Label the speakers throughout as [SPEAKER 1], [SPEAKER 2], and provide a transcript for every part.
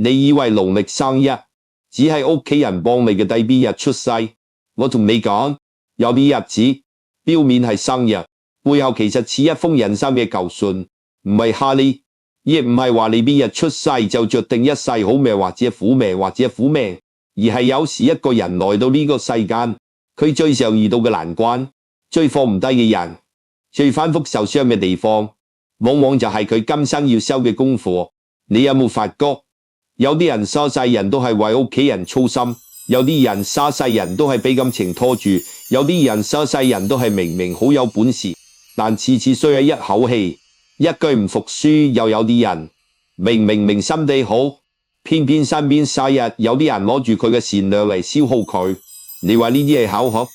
[SPEAKER 1] 你以為農曆生日只係屋企人幫你嘅第邊日出世？我同你講，有啲日子表面係生日，背後其實似一封人生嘅舊信，唔係嚇你，亦唔係話你邊日出世就決定一世好命或者苦命或者苦命，而係有時一個人來到呢個世間，佢最常遇到嘅難關，最放唔低嘅人，最反覆受傷嘅地方，往往就係佢今生要修嘅功課。你有冇發覺？有啲人生世人都係為屋企人操心，有啲人生世人都係俾感情拖住，有啲人生世人都係明明好有本事，但次次衰喺一口氣，一句唔服輸。又有啲人明心地好，偏偏身邊世日有啲人攞住佢嘅善良嚟消耗佢。你話呢啲係巧合？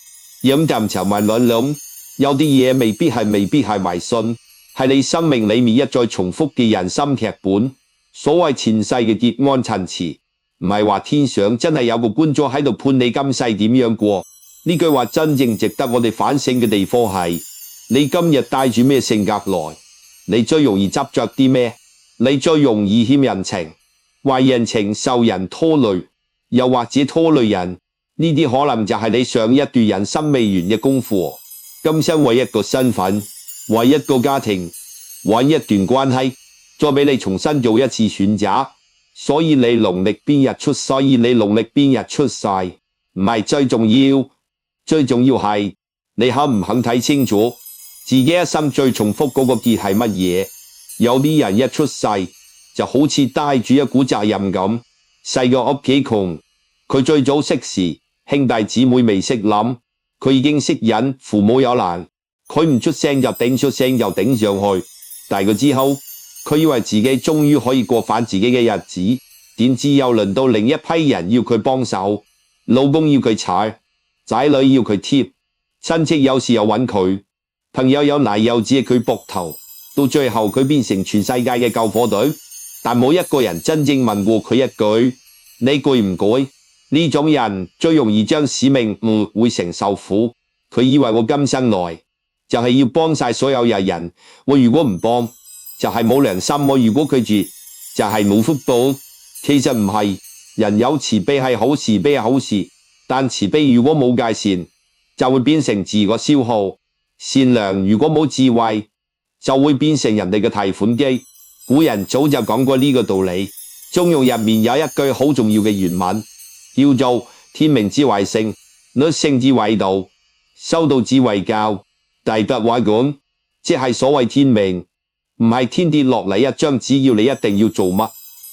[SPEAKER 1] 飲啖茶埋兩兩，有啲嘢未必係迷信，係你生命裏面一再重複嘅人生劇本。所謂前世嘅結案陳詞，唔係話天上真係有個官咗喺度判你今世點樣過。呢句話真正值得我哋反省嘅地方係，你今日帶住咩性格來？你最容易執着啲咩？你最容易欠人情，壞人情，受人拖累，又或者拖累人，呢啲可能就係你上一段人生未完嘅功課。今生為一個身份，為一個家庭，為一段關係，再俾你重新做一次選擇。所以你農曆邊日出世，唔係最重要，最重要係你肯唔肯睇清楚自己一生最重複嗰個結係乜嘢。有啲人一出世就好似帶住一股責任咁，細個屋企窮，佢最早識時，兄弟姊妹未識諗，佢已經識忍，父母有難，佢唔出聲就頂出聲就頂上去。大個之後，佢以為自己終於可以過返自己嘅日子，點知又輪到另一批人要佢幫手，老公要佢踩，仔女要佢貼，親戚有時又揾佢，朋友有奶又指佢膊頭，到最後佢變成全世界嘅救火隊，但冇一個人真正問過佢一句：你改唔改？呢種人最容易將使命誤會成受苦。佢以為我今生來就係要幫晒所有人，我如果唔幫就係冇良心，我如果拒絕就係冇福報。其實唔係，人有慈悲係好事，悲係好事，但慈悲如果冇界線，就會變成自我消耗；善良如果冇智慧，就會變成人哋嘅提款機。古人早就講過呢個道理，中庸入面有一句好重要嘅原文，叫做天命之謂性，律聖之謂道，修道之謂教。大白話講，即係所謂天命，唔係天跌落嚟一張紙要你一定要做乜，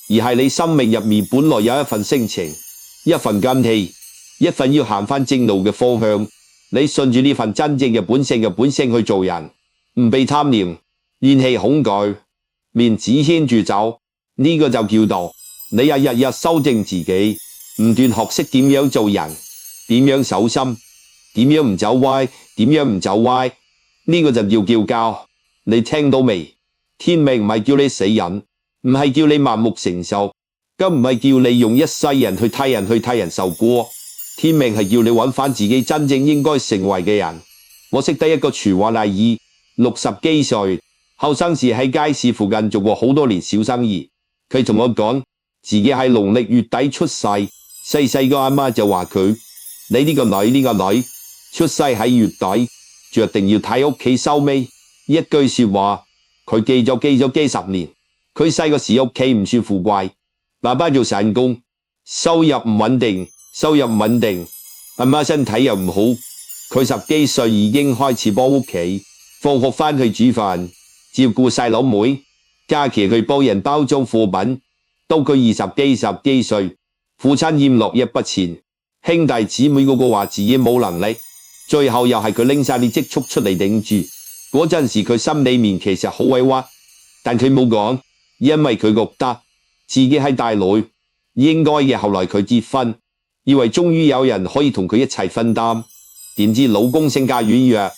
[SPEAKER 1] 而係你生命入面本來有一份性情，一份根氣，一份要行返正路嘅方向。你順住呢份真正嘅本性去做人，唔被貪念、怨氣、恐懼、面子牽住走，呢個就叫做你日修正自己，唔斷學識點樣做人，點樣守心，點樣唔走歪，呢個就叫教。你聽到未？天命唔係叫你死忍，唔係叫你盲目承受，更唔係叫你用一世人去替人受過。天命係叫你揾返自己真正應該成為嘅人。我識得一個廚華黎，60幾歲，後生時喺街市附近做過好多年小生意。佢同我講，自己喺農曆月底出世，細個阿媽就話佢：你呢個女出世喺月底，注定要睇屋企收尾。一句說話，佢記咗幾十年。佢細個時屋企唔算富貴，爸爸做散工，收入唔穩定，阿媽身體又唔好。佢10幾歲已經開始幫屋企，放學返去煮飯，照顧細佬妹，假期佢幫人包裝貨品。到佢20幾歲，父親欠落一筆錢，兄弟姊妹嗰個話自己冇能力，最後又係佢拎晒啲積蓄出嚟頂住。嗰陣時佢心裏面其實好委屈，但佢冇講，因為佢覺得自己係大女，應該嘅。後來佢結婚，以為終於有人可以同佢一齊分擔，點知老公性格軟弱，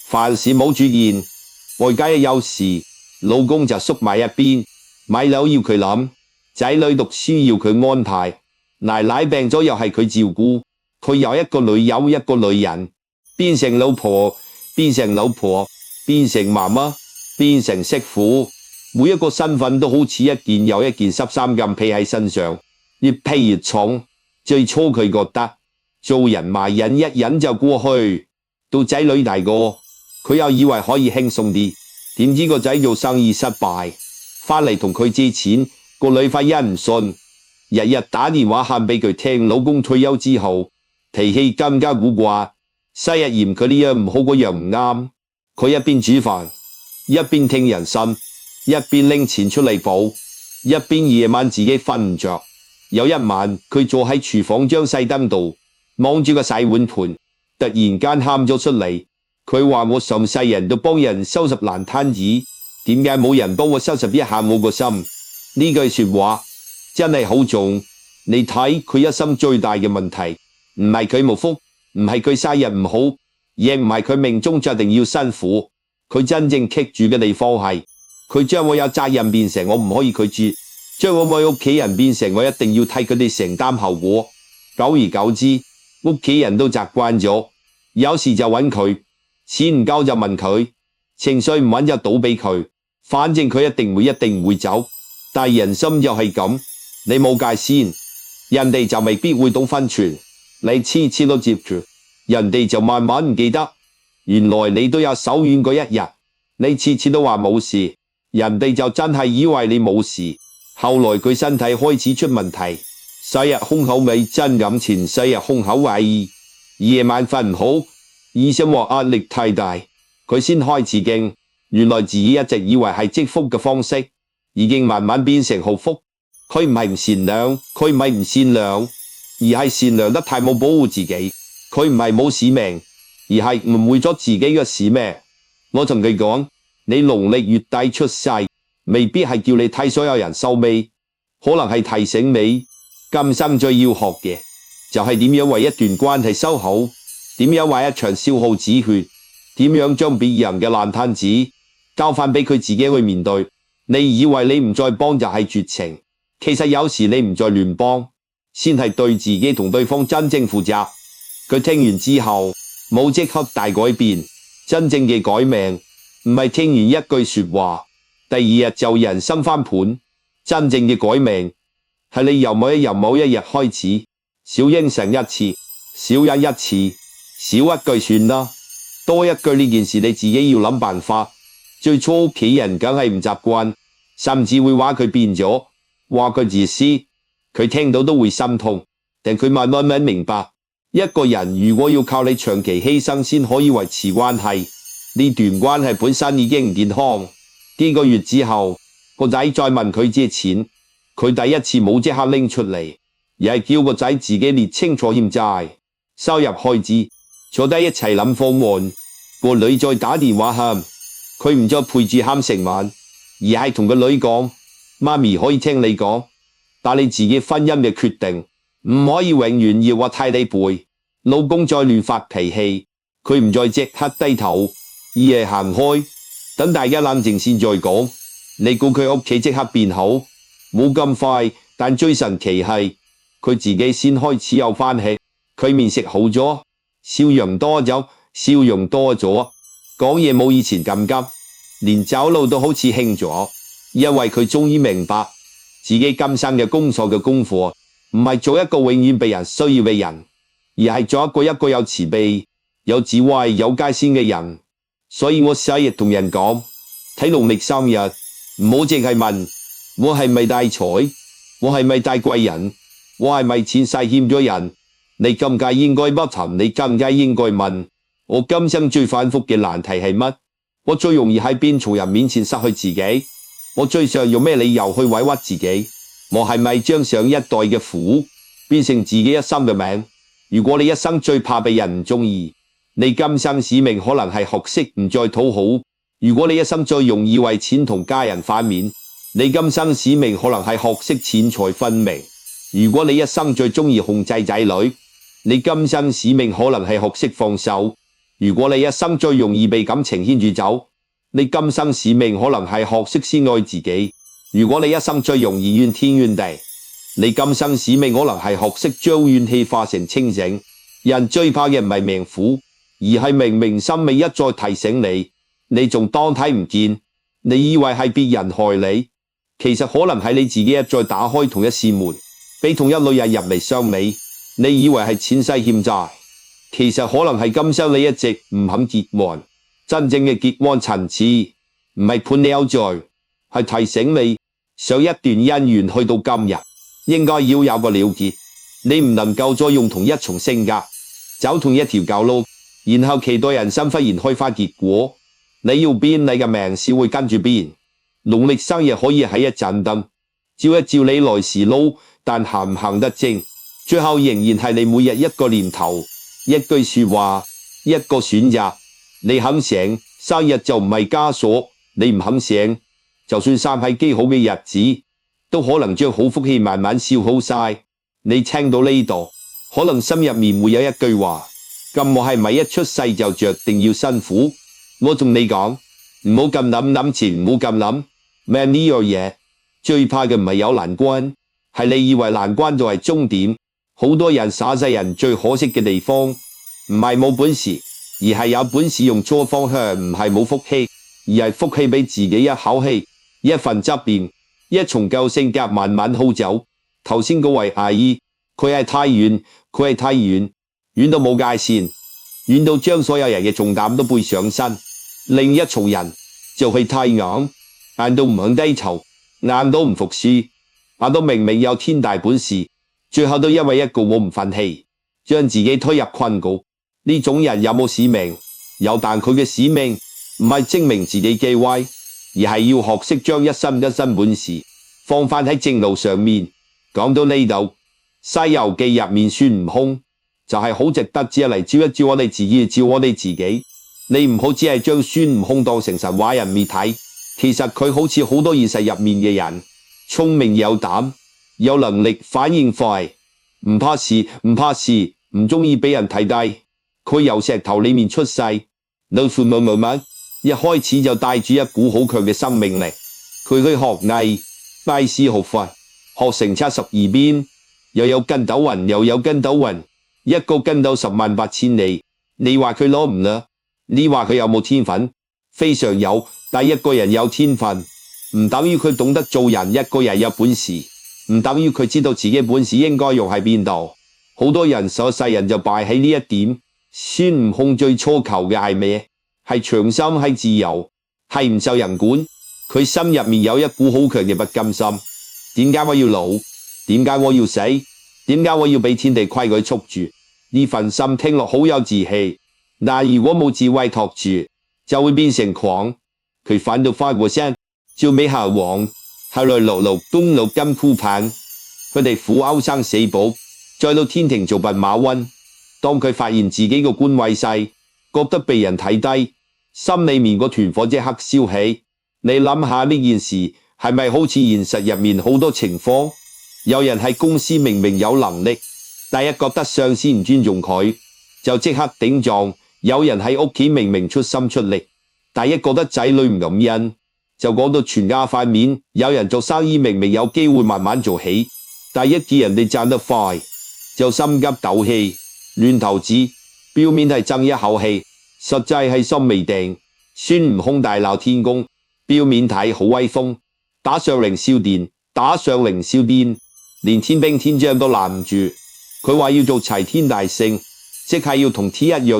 [SPEAKER 1] 凡事冇主見，外家一有事，老公就縮埋一邊，買樓要佢諗，仔女讀書要佢安排，奶奶病咗又係佢照顧，佢有一個女友一個女人，變成老婆，變成媽媽，變成媳婦，每一個身份都好似一件又一件濕衫咁披喺身上。越批越重。最初佢覺得做人嘛，忍一忍就過去，到仔女大個，佢又以為可以輕鬆啲，點知個仔做生意失敗，返嚟同佢借錢，個女發欣唔信，日日打電話喊俾佢聽，老公退休之後脾氣更加古怪，西日嫌佢呢樣唔好，嗰樣唔啱，佢一邊煮飯，一邊聽人心，一邊拎錢出嚟補，一邊夜晚自己瞓唔着。有一晚，佢坐喺廚房張細燈度，望住個洗碗盤，突然間喊咗出嚟。佢話：我成世人都幫人收拾爛攤子，點解冇人幫我收拾一下我個心？呢句說話真係好重。你睇佢一生最大嘅問題，唔係佢冇福，唔係佢生日唔好，亦唔係佢命中注定要辛苦。佢真正棘住嘅地方係，佢將我有責任變成我唔可以拒絕，將我愛屋企人變成我一定要替佢哋承擔後果。久而久之，屋企人都習慣咗，有事就揾佢，錢唔夠就問佢，情緒唔穩就倒俾佢，反正佢一定唔會走。但係人心又係咁，你冇界線，人哋就未必會懂分寸，你次次都接住，人哋就慢慢唔記得，原來你都有手軟嗰一日。你次次都話冇事，人哋就真係以為你冇事。後來佢身體開始出問題，成日胸口尾真感前成日胸口位，夜晚瞓唔好，醫生話壓力太大，佢先開始驚，原來自己一直以為係積福嘅方式，已經慢慢變成報復。佢唔係唔善良，佢唔係唔善良，而係善良得太冇保護自己。佢唔係冇使命，而係誤會咗自己嘅使命。我同佢講，你農曆月底出世，未必係叫你替所有人收尾，可能係提醒你今生最要學嘅就係點樣為一段關係收好，點樣為一場消耗止血，點樣將別人嘅爛攤子交翻俾佢自己去面對。你以為你唔再幫就係絕情，其實有時你唔再亂幫，先係對自己同對方真正負責。佢聽完之後冇即刻大改變，真正嘅改命唔係聽完一句說話，第二日就人生翻盤。真正嘅改命係你由某一日開始，少應承一次，少忍一次，少一句算啦，多一句呢件事你自己要諗辦法。最初屋企人梗係唔習慣，甚至會話佢變咗，話佢自私，佢聽到都會心痛。但佢慢慢明白，一個人如果要靠你長期犧牲先可以維持關係，呢段關係本身已經唔健康。幾個月之後，個仔再問佢借錢，佢第一次冇即刻拎出嚟，而係叫個仔自己列清楚欠債、收入開支，坐低一齊諗方案。個女再打電話喊，佢唔再陪住喊成晚，而係同個女講：媽咪可以聽你講，但你自己婚姻嘅決定唔可以永遠要我替你背。老公再亂發脾氣，佢唔再即刻低頭，而係行開，等大家冷靜先再講。你估佢屋企即刻變好？冇咁快，但最神奇係佢自己先開始有翻氣，佢面色好咗，笑容多咗，講嘢冇以前咁急，連走路都好似輕咗，因為佢終於明白自己今生嘅工作嘅功課唔係做一個永遠被人需要嘅人，而係做一個有慈悲、有智慧、有界線嘅人。所以我成日同人講，睇農曆3日唔好淨係問我係咪大財，我係咪大貴人，我係咪前世欠咗人。你更加應該不談，你更加應該問我今生最反覆嘅難題係乜？我最容易喺邊從人面前失去自己？我最想用咩理由去委屈自己？我係咪將上一代嘅苦變成自己一生嘅命？如果你一生最怕被人唔中意，你今生使命可能係學識唔再討好。如果你一生最容易為錢同家人反面，你今生使命可能係學識錢財分明。如果你一生最中意控制仔女，你今生使命可能係學識放手。如果你一生最容易被感情牽住走，你今生使命可能係學識先愛自己。如果你一生最容易怨天怨地，你今生使命可能係學識將怨氣化成清醒。人最怕嘅唔係命苦，而係明明心尾一再提醒你，你仲當睇唔見。你以為係別人害你，其實可能係你自己一再打開同一扇門。俾同一女人入嚟相美，你以為係前世欠債，其實可能係今生你一直唔肯結案。真正嘅結案層次唔係判你有罪，係提醒你上一段姻緣去到今日，應該要有個了結。你唔能夠再用同一重性格走同一條舊路，然後期待人生忽然開花結果。你要變，你嘅命先會跟住變。農曆生日可以係一盞燈，照一照你來時路，但行唔行得正，最後仍然係你每日一個念頭、一句說話、一個選擇。你肯醒，生日就唔係枷鎖；你唔肯醒，就算生喺幾好嘅日子，都可能將好福氣慢慢消耗晒。你聽到呢度，可能心入面會有一句話：咁我係咪一出世就着定要辛苦？我同你講，唔好咁諗前，唔好咁諗。命呢樣嘢最怕嘅唔係有難關，係你以為難關就係終點。好多人耍世人最可惜嘅地方，唔係冇本事，而係有本事用錯方向。唔係冇福氣，而係福氣俾自己一口氣，一份質變，一從舊性格慢慢好走。頭先嗰位阿姨，佢係太遠，遠到冇界線，遠到將所有人嘅重擔都背上身。另一重人就係太硬到唔肯低頭，硬到唔服輸，硬到明明有天大本事，最後都因為一個我唔忿氣，將自己推入困局。呢種人有冇使命？有，但佢嘅使命唔係證明自己嘅威，而係要學識將一身本事放返喺正路上面。講到呢度，《西遊記》入面孫悟空就係好值得只係嚟照一照我哋自己，照我哋自己。你唔好只係將孫悟空當成神話人面睇，其實佢好似好多現實入面嘅人，聰明有膽，有能力，反應快，唔怕事，唔中意俾人睇低。佢由石頭裏面出世，老父母一開始就帶住一股好強嘅生命力。佢去學藝，拜師學佛，學成72變，又有筋斗雲，一個筋斗108000里。你話佢攞唔攞？你話佢有冇天分？非常有。但一個人有天分，唔等於佢懂得做人。一個人有本事，唔等於佢知道自己本事應該用喺邊度。好多人所世人就敗喺呢一點。孫悟空最初求嘅係咩？係長生，係自由，係唔受人管。佢心入面有一股好強嘅不甘心。點解我要老？點解我要死？點解我要俾天地規矩束住？呢份心聽落好有志氣，但如果冇智慧托住，就會變成狂。佢反到花果山，照美猴王，後來落東路金箍棒，佢哋虎毆生死簿，再到天庭做弼馬溫。當佢發現自己個官位細，覺得被人睇低，心裏面個團火即刻燒起。你諗下呢件事係咪好似現實入面好多情況？有人喺公司明明有能力，但一覺得上司唔尊重佢，就即刻頂撞。有人喺屋企明明出心出力，但一覺得仔女唔感恩，就講到全家塊面。有人做生意明明有機會慢慢做起，但一見人哋賺得快，就心急鬥氣，亂投資，表面係爭一口氣，實際係心未定。孫悟空大鬧天宮，表面睇好威風，打上凌霄殿，連天兵天將都攔唔住。佢話要做齊天大聖，即係要同天一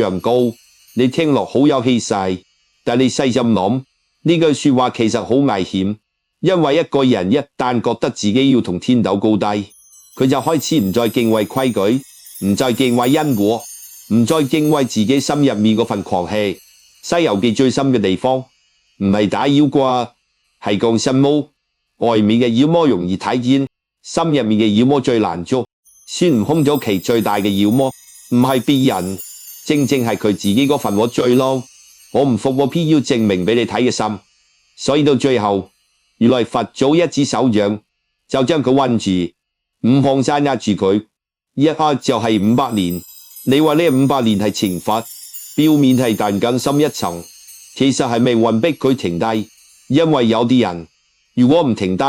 [SPEAKER 1] 樣高。你聽落好有氣勢，但你細心諗，呢句說話其實好危險。因為一個人一旦覺得自己要同天鬥高低，佢就開始唔再敬畏規矩，唔再敬畏因果，唔再敬畏自己心入面嗰份狂氣。西遊記最深嘅地方唔係打妖怪，係講心魔。外面嘅妖魔容易睇見，心入面嘅妖魔最難捉。孫悟空咗其最大嘅妖魔唔係別人，正係佢自己嗰份我最嬲，我唔服，我偏要證明俾你睇嘅心。所以到最後，原來佛祖一指手掌就將佢韞住，五行山壓住佢，一壓就係500年。你話呢500年係懲罰，表面係但更深一層，其實係命運逼佢停低。因為有啲人如果唔停低，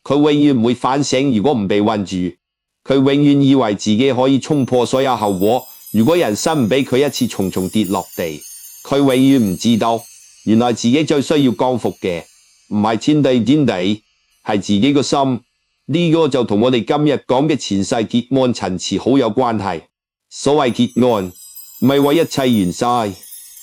[SPEAKER 1] 佢永遠唔會反省。如果唔被韞住，佢永遠以為自己可以衝破所有後果。如果人生唔俾佢一次重重跌落地，佢永遠唔知道，原來自己最需要降服嘅唔係天地，係自己個心。呢個就同我哋今日講嘅前世結案陳詞好有關係。所謂結案，唔係話一切完晒，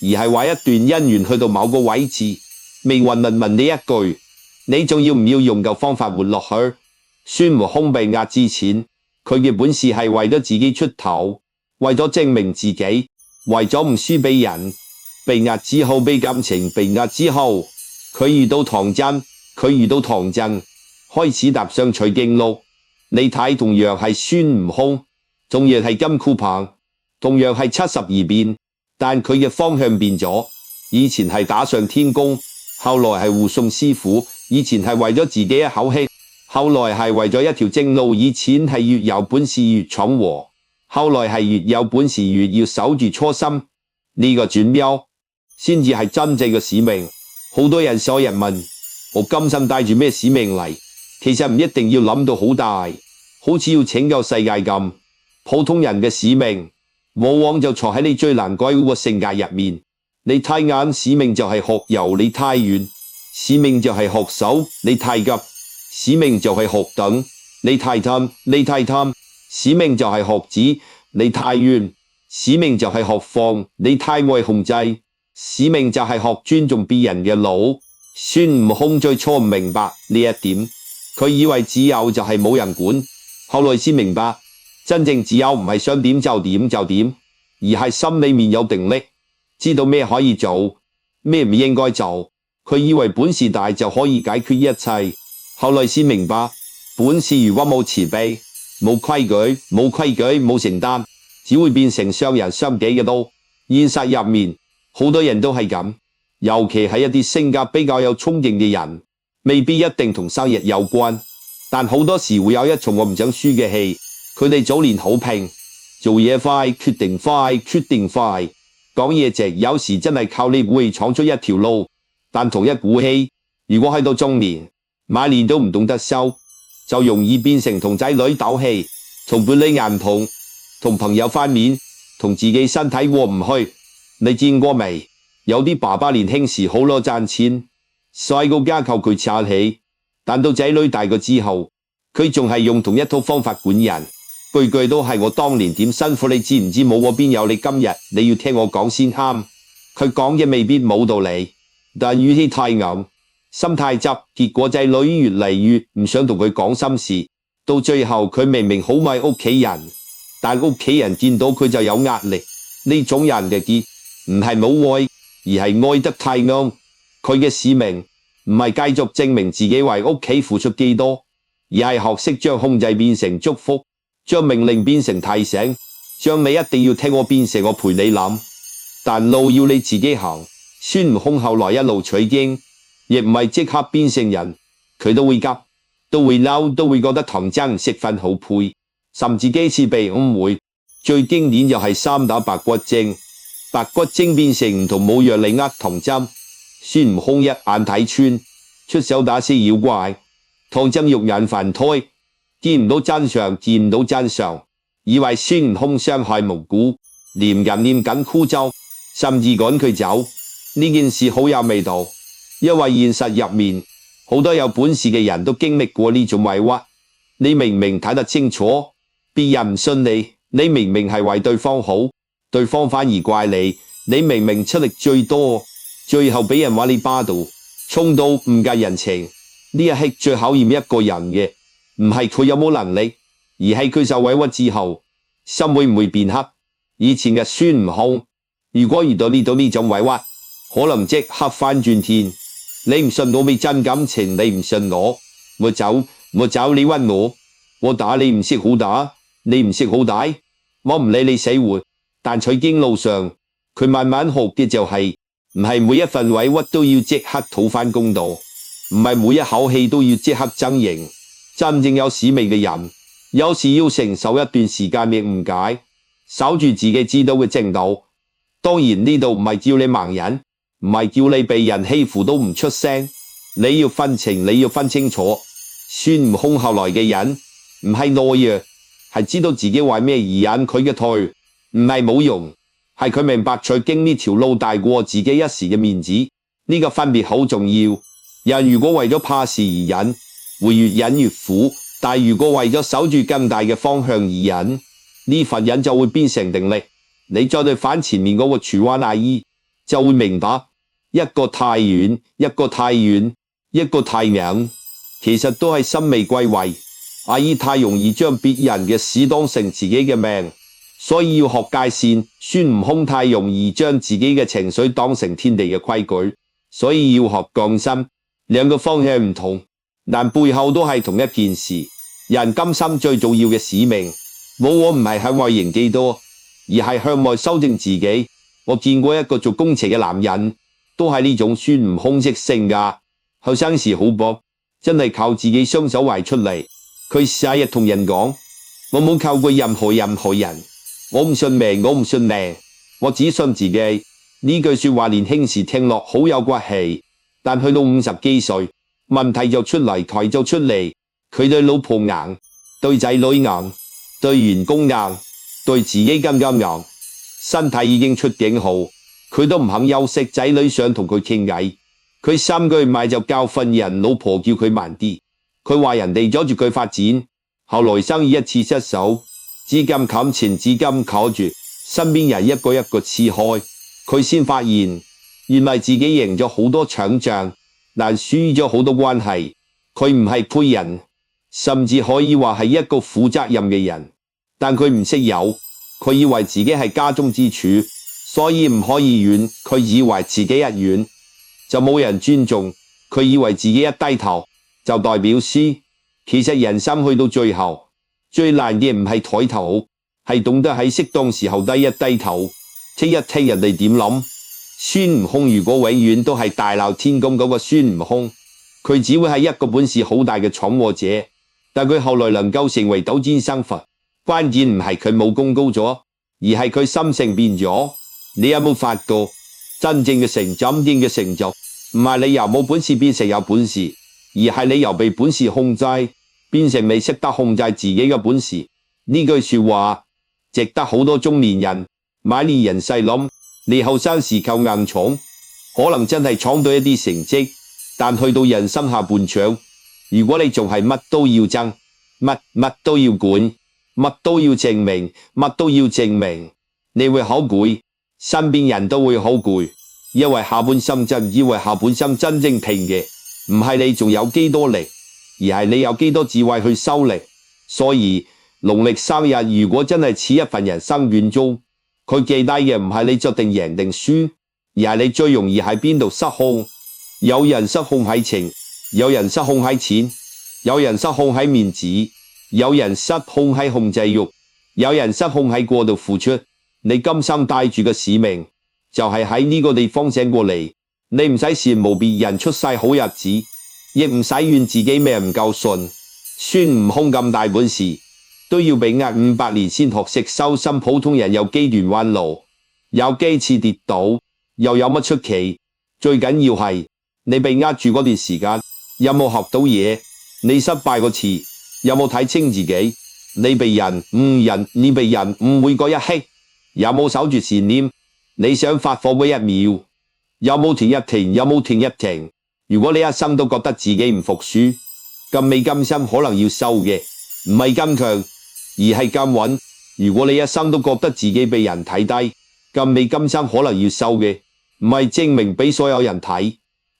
[SPEAKER 1] 而係話一段姻緣去到某個位置，命運問你一句，你仲要唔要用舊方法活落去？孫悟空被壓之前，佢嘅本事係為咗自己出頭，為咗證明自己，為咗唔輸俾人。被壓之後，被感情被壓之後，佢遇到唐僧，開始踏上取經路。你睇，同樣係孫悟空，同樣係金箍棒，同樣係72變，但佢嘅方向變咗。以前係打上天宮，後來係護送師傅；以前係為咗自己一口氣，後來係為咗一條正路；以前係越有本事越闖禍，後來係越有本事越要守住初心。呢個轉變先至係真正嘅使命。好多人所人問我今生帶住咩使命嚟，其實唔一定要諗到好大，好似要拯救世界咁。普通人嘅使命往往就藏喺你最難改嗰個性格入面。你太晏，使命就係學游；你太遠，使命就係學守；你太急，使命就係學等；你太貪，使命就係學止；你太遠，使命就係學放；你太愛控制，使命就係學尊重別人嘅腦。孫悟空最初唔明白呢一點，佢以為自由就係冇人管，後來先明白真正自由唔係想點就點，而係心裏面有定力，知道咩可以做，咩唔應該做。佢以為本事大就可以解決一切，後來先明白本事如果冇慈悲、冇規矩、冇承擔，只會變成傷人傷己嘅刀。現實入面好多人都係咁，尤其係一啲性格比較有衝勁嘅人，未必一定同生日有關，但好多時會有一種我唔想輸嘅氣。佢哋早年好拼，做嘢快，決定快，講嘢直，有時真係靠你會闖出一條路。但同一股氣，如果喺到中年，晚年都唔懂得收，就容易變成同仔女鬥氣，同伴侶硬碰，同朋友翻面，同自己身體過唔去。你見過未？有啲爸爸年輕時好攞賺錢，細個家靠佢撐起，但到仔女大個之後，佢仲係用同一套方法管人，句句都係我當年點辛苦，你知唔知？冇我邊有你今日？你要聽我講先啱。佢講嘅未必冇道理，但語氣太硬，心太急，結果仔女越嚟越唔想同佢講心事。到最後佢明明好愛屋企人，但屋企人見到佢就有壓力。呢種人嘅結唔係冇愛，而係愛得太硬。佢嘅使命唔係繼續證明自己為屋企付出幾多，而係學識將控制變成祝福，將命令變成提醒，將你一定要聽我變成我陪你諗，但路要你自己行。孫悟空後來一路取經，亦唔係即刻變成人，佢都會急，都會嬲，都會覺得唐僧唔識分好配，甚至幾次被誤會。最經典就係三打白骨精，白骨精變成唔同模樣嚟呃唐僧，孫悟空一眼睇穿，出手打死妖怪，唐僧肉眼凡胎，見唔到真相，以為孫悟空傷害無辜，念緊箍咒，甚至趕佢走。呢件事好有味道，因為現實入面好多有本事嘅人都經歷過呢種委屈。你明明睇得清楚，別人唔信你，你明明係為對方好，對方反而怪你。你明明出力最多，最後俾人話你霸道，衝到唔計人情。呢一刻最考驗一個人嘅，唔係佢有冇能力，而係佢受委屈之後，心會唔會變黑。以前嘅孫悟空，如果遇到呢種委屈，可能即刻翻轉天。你唔信我未真感情，你唔信我走，你屈我打你唔識好打，你唔識好打，我唔理你死活。但取經路上，佢慢慢學嘅就係唔係每一份委屈都要即刻討翻公道，唔係每一口氣都要即刻爭贏。真正有使命嘅人，有時要承受一段時間嘅誤解，守住自己知道嘅正道。當然呢度唔係叫你盲忍，唔係叫你被人欺負都唔出聲，你要分情，你要分清楚。孫悟空後來嘅人唔係懦弱，係知道自己為咩而引佢嘅退，唔係冇用，係佢明白取經呢條路大過自己一時嘅面子。呢個分別好重要。人如果為咗怕事而忍，會越忍越苦，但如果為咗守住更大嘅方向而忍，呢份忍就會變成定力。你再對反前面嗰個荃灣阿姨，就會明白，一個太遠，一個太遠，一個太硬，其實都係心未歸位。阿姨太容易將別人嘅事當成自己嘅命，所以要學界線。孫悟空太容易將自己嘅情緒當成天地嘅規矩，所以要學降心。兩個方向唔同，但背後都係同一件事。人今生最重要嘅使命，往往唔係向外迎幾多，而係向外修正自己。我見過一個做工程嘅男人，都係呢種孫悟空式性格。後生時好搏，真係靠自己雙手圍出嚟。佢成日同人講：我冇靠過任何人，我唔信命，我唔信命，我只信自己。呢句說話年輕時聽落好有骨氣，但去到50幾歲，問題就出嚟，台就出嚟。佢對老婆硬，對仔女硬，對員工硬，對自己更加硬。身體已經出警號，佢都唔肯休息。仔女想同佢傾偈，佢3句唔係就教訓人。老婆叫佢慢啲，佢話人哋阻住佢發展。後來生意一次失手，資金冚錢，資金靠住，身邊人一個一個刺開，佢先發現原來自己贏咗好多場仗，但輸咗好多關係。佢唔係配人，甚至可以話係一個負責任嘅人，但佢唔識有。佢以為自己係家中之主，所以唔可以軟。佢以為自己一軟就冇人尊重，佢以為自己一低頭就代表輸。其實人生去到最後，最難嘅唔係抬頭，係懂得喺適當時候低一低頭，聽一聽人哋點諗。孫悟空如果永遠都係大鬧天宮嗰個孫悟空，佢只會係一個本事好大嘅闖禍者。但佢後來能夠成為斗戰勝佛，關鍵唔係佢武功高咗，而係佢心性變咗。你有冇發覺真正嘅成就，唔係你由冇本事變成有本事，而係你由被本事控制變成你識得控制自己嘅本事。呢句說話值得好多中年人買年人細諗。你後生時靠硬闖，可能真係闖到一啲成績，但去到人生下半場，如果你仲係乜都要爭，乜都要管，乜都要證明，你會好攰，身邊人都會好攰。因為下半生真正拼嘅唔係你仲有幾多力，而係你有幾多智慧去修力。所以農曆生日如果真係似一份人生卷宗，佢記低嘅唔係你作定贏定輸，而係你最容易喺邊度失控。有人失控喺情，有人失控喺錢，有人失控喺面子，有人失控喺控制欲，有人失控喺過度付出。你今生帶住嘅使命就係喺呢個地方醒過嚟。你唔使羨慕別人出世好日子，亦唔使怨自己命唔夠順。孫悟空咁大本事，都要被呃500年先學識修心。普通人有幾段彎路，有幾次跌倒，又有乜出奇？最緊要係你被呃住嗰段時間，有冇學到嘢？你失敗嗰次，有冇睇清自己？你被人誤會嗰一刻，有冇守住善念？你想發火嗰一秒，有冇停一停？如果你一生都覺得自己唔服輸，咁你今生可能要收嘅唔係咁強，而係咁穩。如果你一生都覺得自己被人睇低，咁你今生可能要收嘅唔係證明俾所有人睇，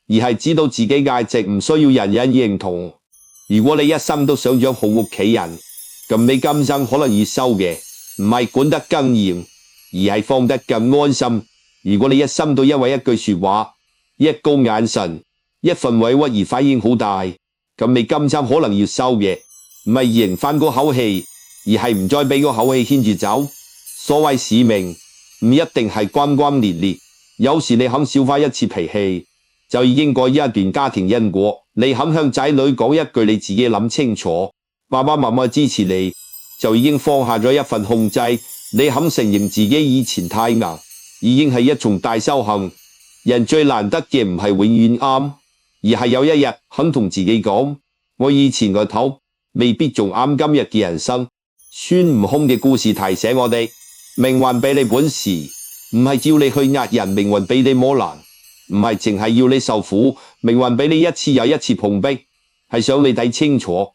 [SPEAKER 1] 而係知道自己價值唔需要人人認同。如果你一生都想養好屋企人，咁你今生可能要收嘅唔係管得更嚴，而係放得更安心。如果你一生都因為一句說話、一個眼神、一份委屈而反應好大，咁你今生可能要收嘅唔係贏翻嗰口氣，而係唔再俾嗰口氣牽住走。所謂使命唔一定係轟轟烈烈，有時你肯少發一次脾氣，就已經改一段家庭因果。你肯向仔女講一句你自己諗清楚，爸爸媽媽支持你，就已經放下咗一份控制。你肯承認自己以前太硬，已經係一重大修行。人最難得嘅唔係永遠啱，而係有一日肯同自己講，我以前個頭未必仲啱今日嘅人生。孫悟空嘅故事提醒我哋，命運俾你本事，唔係叫你去壓人，命運俾你磨難，唔係淨係要你受苦，命運俾你一次又一次碰壁，係想你睇清楚，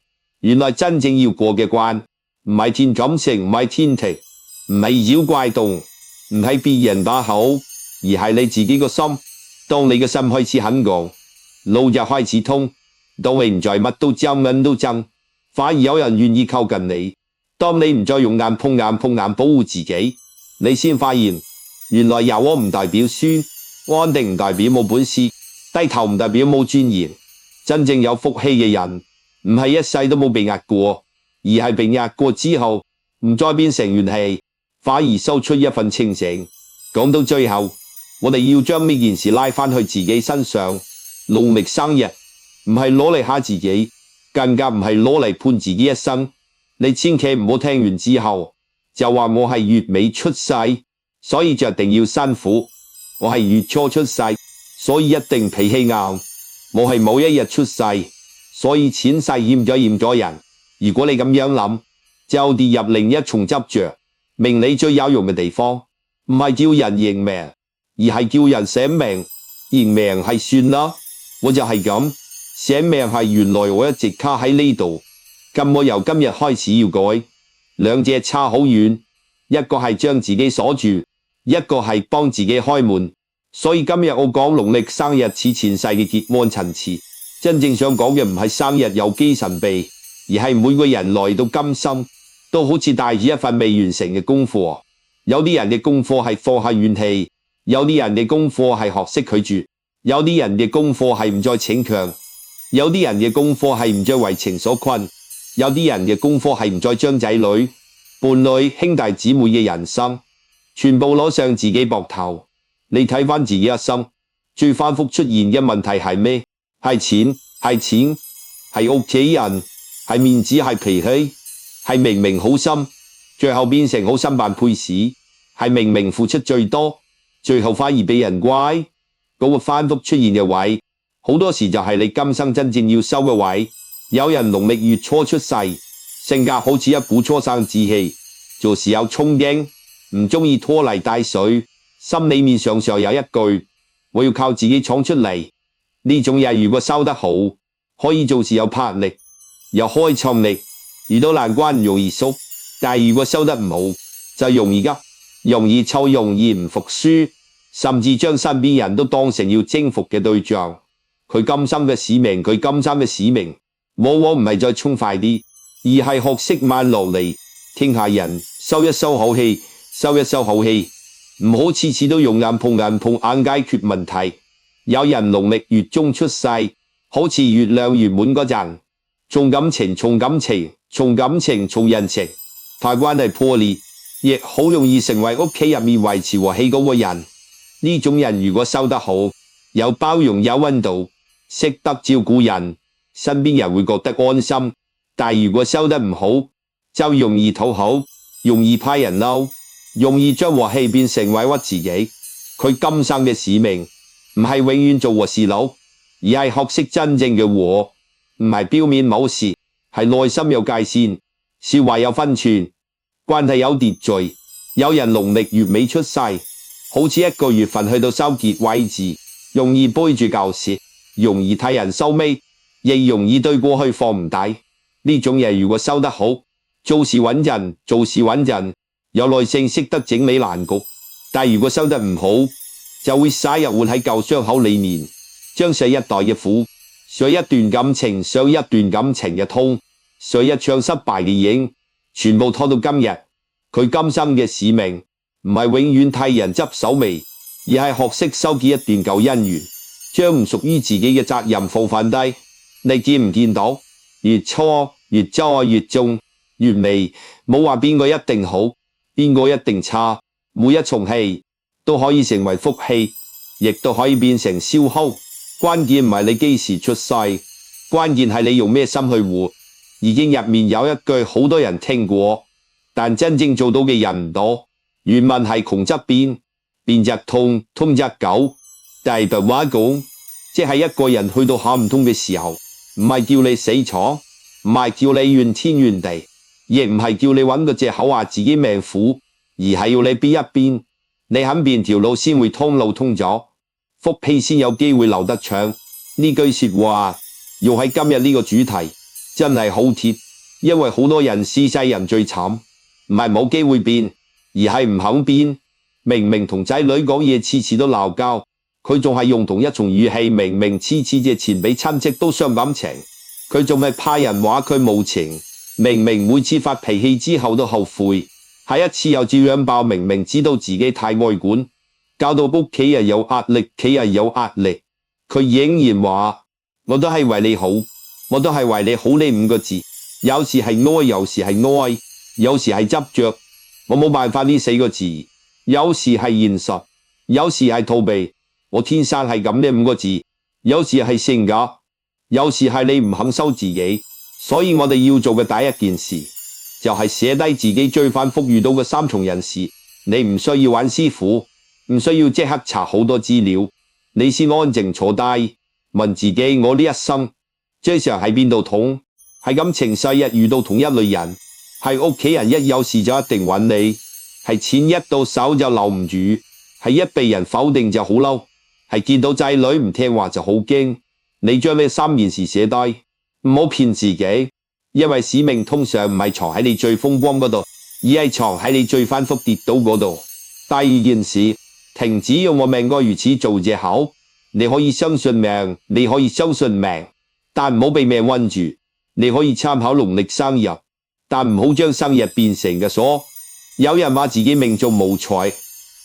[SPEAKER 1] 原來真正要過嘅關，唔係天感情，唔係天敵，唔係妖怪洞，唔係別人把口，而係你自己個心。當你嘅心開始肯講，路就開始通。當你唔再乜都爭，乜都爭，反而有人願意靠近你。當你唔再用眼碰眼保護自己，你先發現原來有我唔代表輸，安定唔代表冇本事，低頭唔代表冇尊嚴。真正有福氣嘅人，唔係一世都冇被壓過，而係被壓過之後唔再變成怨氣，反而收出一份清醒。講到最後，我哋要將呢件事拉返去自己身上。農曆生日唔係攞嚟嚇自己，更加唔係攞嚟判自己一生。你千祈唔好聽完之後就話我係月尾出世，所以就一定要辛苦。我係月初出世，所以一定脾氣硬。我係某一日出世，所以前世欠咗人。如果你咁樣諗，就跌入另一重執着。命理最有用嘅地方，唔係叫人認命，而係叫人醒命。認命係算啦，我就係咁。醒命係原來我一直卡喺呢度，咁我由今日開始要改。兩者差好遠，一個係將自己鎖住，一個係幫自己開門。所以今日我講農曆生日似前世嘅結案陳詞，真正想講嘅唔係生日有幾神秘，而係每個人來到今生都好似帶住一份未完成嘅功課。有啲人嘅功課係放下怨氣，有啲人嘅功課係學識拒絕，有啲人嘅功課係唔再逞強，有啲人嘅功課係唔再為情所困，有啲人嘅功課係唔再將仔女、伴侶、兄弟姊妹嘅人生全部攞上自己膊頭。你睇返自己一生最反覆出現嘅問題係咩？係錢，係屋企人，係面子，係脾氣，係明明好心，最後變成好心辦配事，係明明付出最多，最後反而被人怪。嗰個反覆出現嘅位，好多時就係你今生真正要收嘅位。有人農曆月初出世，性格好似一股初生志氣，做事有衝勁，唔中意拖泥帶水，心裏面常常有一句我要靠自己闖出嚟。呢種人如果收得好，可以做事有魄力，有開創力，遇到難關唔容易縮。但係如果收得唔好，就容易急，容易臭，容易唔服輸，甚至將身邊人都當成要征服嘅對象。佢今生嘅使命往往唔係再衝快啲，而係學識慢落嚟，聽下人，收一收口氣，唔好次次都用眼碰眼解決問題。有人農曆月中出世，好似月亮圓滿嗰陣，重感情，重人情，怕關係破裂，亦好容易成為屋企入面維持和氣嗰個人。呢種人如果收得好，有包容，有溫度，識得照顧人，身邊人會覺得安心。但如果收得唔好，就容易討好，容易派人嬲，容易將和氣變成委屈自己。佢今生嘅使命唔係永遠做和事佬，而係學識真正嘅和，唔係表面冇事，係內心有界線，說話有分寸，關係有秩序。有人農曆月尾出世，好似一個月份去到收結位置，容易背住舊事，容易替人收尾，亦容易對過去放唔低。呢種人如果收得好，做事穩陣，有耐性，識得整理難局。但如果收得唔好，就會灑入活喺舊傷口裏面，將上一代嘅苦、上一段感情嘅痛、上一場失敗嘅影，全部拖到今日。佢今生嘅使命唔係永遠替人執手尾，而係學識收結一段舊姻緣，將唔屬於自己嘅責任放返低。你見唔見到？越初越災越重越微，冇話邊個一定好，邊個一定差。每一重氣都可以成為福氣，亦都可以變成消耗。關鍵唔係你幾時出世，關鍵係你用咩心去活。已經入面有一句好多人聽過，但真正做到嘅人唔多。原文係窮則變，變則通，通則久。大白話講，即係一個人去到行唔通嘅時候，唔係叫你死闖，唔係叫你怨天怨地，亦唔係叫你揾個藉口話自己命苦，而係要你變一變，你肯變條路先會通，路通咗，福氣先有機會留得長。呢句說話用喺今日呢個主題真係好貼。因為好多人是世人最慘，唔係冇機會變，而係唔肯變。明明同仔女講嘢次次都鬧交，佢仲係用同一種語氣，明明次次借錢俾親戚都傷感情，佢仲係怕人話佢無情。明明每次發脾氣之後都後悔，下一次又照樣爆。明明知道自己太愛管，搞到屋企人有壓力，企人有壓力，佢仍然話我都係為你好，我都係為你好呢5個字。有時係愛，有時係愛，有時係執着，我冇辦法呢4個字。有時係現實，有時係逃避，我天生係咁呢5個字。有時係性格，有時係你唔肯收自己。所以我哋要做嘅第一件事，就係寫低自己最反覆遇到嘅3重人事。你唔需要揾師傅，唔需要即刻查好多資料，你先安靜坐低，問自己：我呢一生最常喺邊度痛？係感情世日遇到同一類人，係屋企人一有事就一定揾你，係錢一到手就留唔住，係一被人否定就好嬲，係見到仔女唔聽話就好驚。你將呢3件事寫低，唔好騙自己，因為使命通常唔係藏喺你最風光嗰度，而係藏喺你最反覆跌倒嗰度。第2件事，停止用我命該如此做藉口。你可以相信命，你可以相信命，但唔好被命困住。你可以參考農曆生日，但唔好將生日變成嘅鎖。有人話自己命中無財，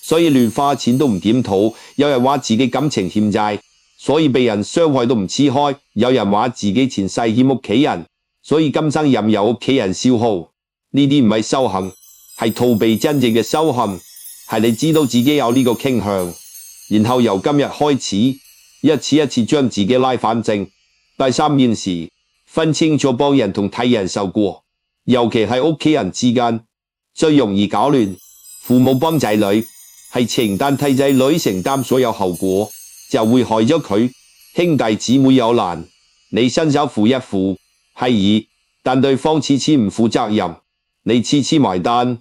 [SPEAKER 1] 所以亂花錢都唔檢討；有人話自己感情欠債，所以被人傷害都唔黐開；有人話自己前世欠屋企人，所以今生任由屋企人消耗。呢啲唔係修行，係逃避。真正嘅修行係你知道自己有呢個傾向，然後由今日開始，一次一次將自己拉反正。第3件事，分清楚幫人同替人受過，尤其係屋企人之間最容易搞亂。父母幫仔女係情，但替仔女承擔所有後果，就會害咗佢。兄弟姊妹有難，你伸手扶一扶係易，但對方次次唔負責任，你次次埋單，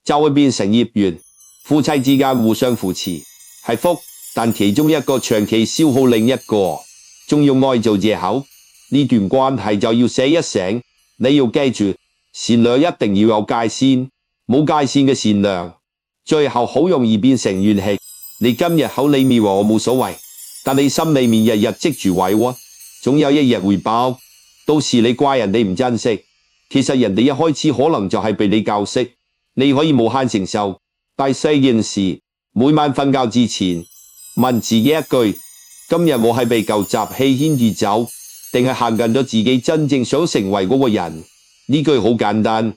[SPEAKER 1] 就會變成孽緣。夫妻之間互相扶持係福，但其中一個長期消耗另一個，仲用愛做藉口，呢段關係就要醒一醒。你要記住，善良一定要有界線，冇界線嘅善良，最後好容易變成怨氣。你今日口裏面話我冇所謂，但你心裏面日日積住委屈，總有一日會爆。到時你怪人哋唔珍惜，其實人哋一開始可能就係被你教識。你可以無限承受。第4件事，每晚瞓覺之前問自己一句：今日我係被舊習氣牽住走，定係行近咗自己真正想成為嗰個人？呢句好簡單，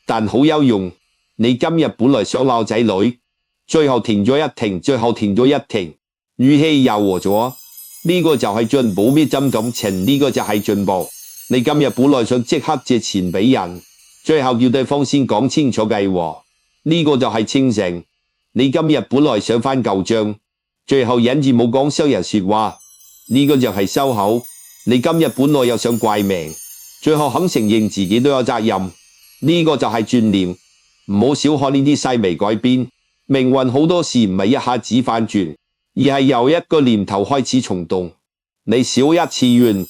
[SPEAKER 1] 但好有用。你今日本來想鬧仔女，最後停咗一停，最後停咗一停，語氣柔和咗，呢個就係進步。咩真感情？呢個就係進步。你今日本來想即刻借錢俾人，最後叫對方先講清楚計劃，呢個就係清醒。你今日本來想翻舊賬，最後忍住冇講傷人說話，呢個就係收口。你今日本來又想怪命，最後肯承認自己都有責任，呢個就係轉念。唔好小看呢啲細微改變，命運好多事唔係一下子反轉，而係由一個念頭開始蟲動。你少一次怨，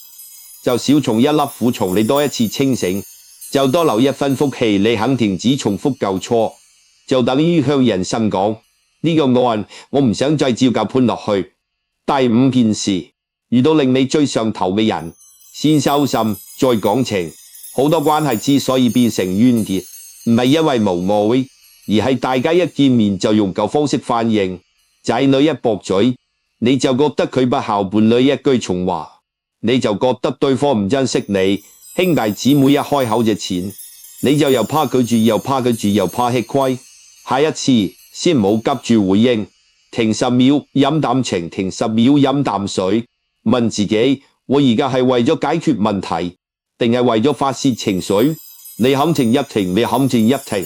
[SPEAKER 1] 就少從一粒苦蟲；你多一次清醒，就多留一分福氣。你肯停止重複舊錯，就等於向人生講：呢個案我唔想再照舊判落去。第5件事，遇到令你最上頭嘅人，先收心再講情。好多關係之所以變成冤結，唔係因為無愛，而係大家一見面就用舊方式反應。仔女一駁嘴，你就覺得佢不孝；伴侶一句重話，你就覺得對方唔珍惜你；兄弟姊妹一開口就錢，你就又怕拒絕，又怕拒絕，又怕吃虧。下一次先唔好急住回應，停10秒飲啖情，停10秒飲啖水，問自己：我而家係為咗解決問題，定係為咗發洩情緒？你肯停一停，你肯停一停，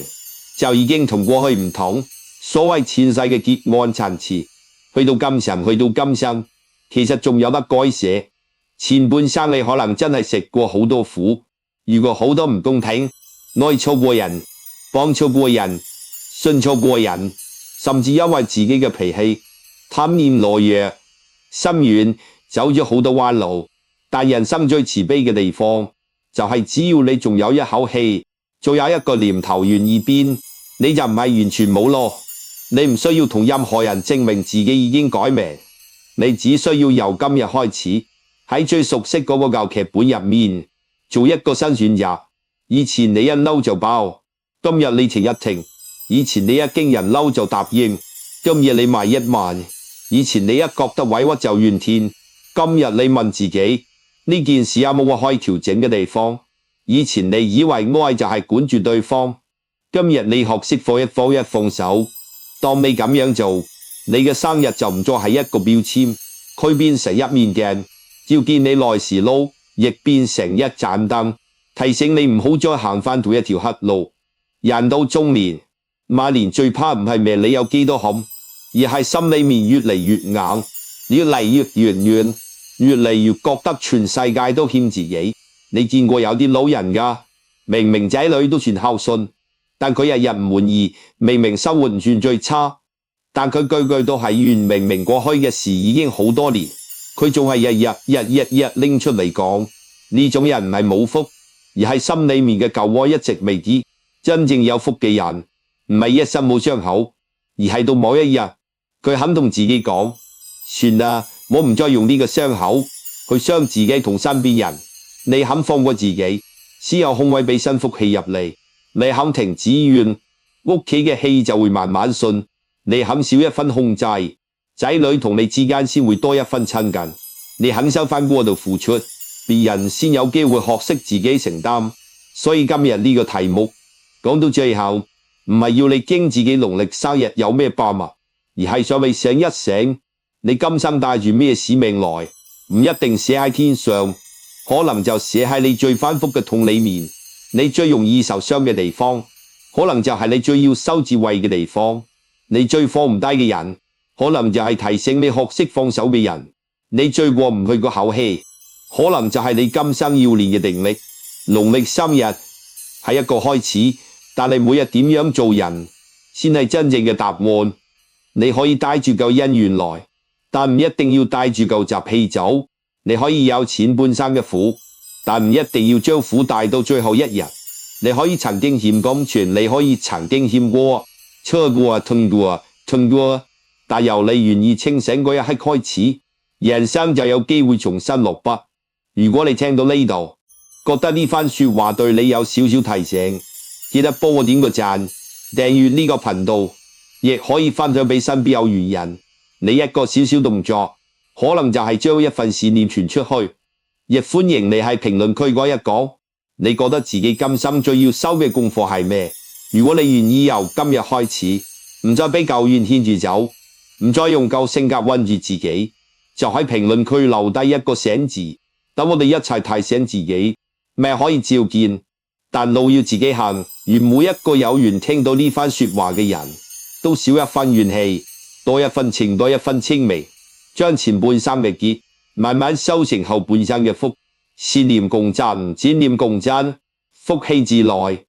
[SPEAKER 1] 就已經同過去唔同。所謂前世嘅結案陳詞，去到今生，去到今生，其實仲有得改寫。前半生你可能真係食過好多苦，遇過好多唔公平，愛錯過人，幫錯過人，信錯過人，甚至因為自己嘅脾氣貪念懦弱，心軟，走咗好多彎路。但人生最慈悲嘅地方，就係只要你仲有一口氣，仲有一個念頭願意變，你就唔係完全冇咯。你唔需要同任何人證明自己已經改命，你只需要由今日開始，喺最熟悉嗰個舊劇本入面做一個新選擇。以前你一嬲就爆，今日你停一停；以前你一驚人嬲就答應，今日你邁一邁；以前你一覺得委屈就怨天，今日你問自己呢件事有冇我可以調整嘅地方？以前你以為愛就係管住對方，今日你學識放一放手。當你咁樣做，你嘅生日就唔再係一個標籤，佢變成一面鏡，照見你來時路，亦變成一盞燈，提醒你唔好再行返同一條黑路。人到中年、晚年最怕唔係命你有幾多冚，而係心裏面越嚟越硬，越嚟越遠，越嚟越覺得全世界都欠自己。你見過有啲老人家，明明仔女都算孝順，但佢日日唔滿意，明明生活唔算最差，但佢句句都係怨明明過去嘅事已經好多年，佢仲係日拎出嚟講。呢種人唔係冇福，而係心裏面嘅舊愛一直未結。真正有福嘅人，唔係一生冇傷口，而係到某一日，佢肯同自己講：算啦，我唔再用呢個傷口去傷自己同身邊人。你肯放過自己，先有空位俾新福氣入嚟。你肯停止怨，屋企嘅氣就會慢慢順。你肯少一分控制，仔女同你之間先會多一分親近。你肯收翻嗰度付出，別人先有機會學識自己承擔。所以今日呢個題目講到最後，唔係要你驚自己農曆生日有咩秘密，而係想你醒一醒，你今生帶住咩使命來，唔一定寫喺天上，可能就寫喺你最反覆嘅痛裏面，你最容易受傷嘅地方，可能就係你最要修智慧嘅地方。你最放唔低嘅人，可能就係提醒你學識放手嘅人。你最過唔去個口氣，可能就係你今生要練嘅定力。農曆生日係一個開始，但係每日點樣做人先係真正嘅答案。你可以帶住嚿姻緣來，但唔一定要帶住嚿集氣走。你可以有前半生嘅苦，但唔一定要將苦帶到最後一日。你可以曾經欠咁全，你可以曾經欠過、錯過、痛過，但由你願意清醒嗰一刻開始，人生就有機會重新落筆。如果你聽到呢度，覺得呢番說話對你有少少提醒，記得幫我點個讚，訂閱呢個頻道，亦可以分享俾身邊有緣人。你一個小小動作，可能就係將一份思念傳出去。亦歡迎你喺評論區嗰一講，你覺得自己今生最要修嘅功課係咩？如果你願意由今日開始，唔再俾舊怨牽住走，唔再用舊性格困住自己，就喺評論區留低一個醒字，等我哋一齊提醒自己，命可以照見，但路要自己行。願每一個有緣聽到呢番說話嘅人，都少一分怨氣，多一分情，多一分清明，將前半生嘅結慢慢修成後半生嘅福。善念共振，轉念共振，福氣自來。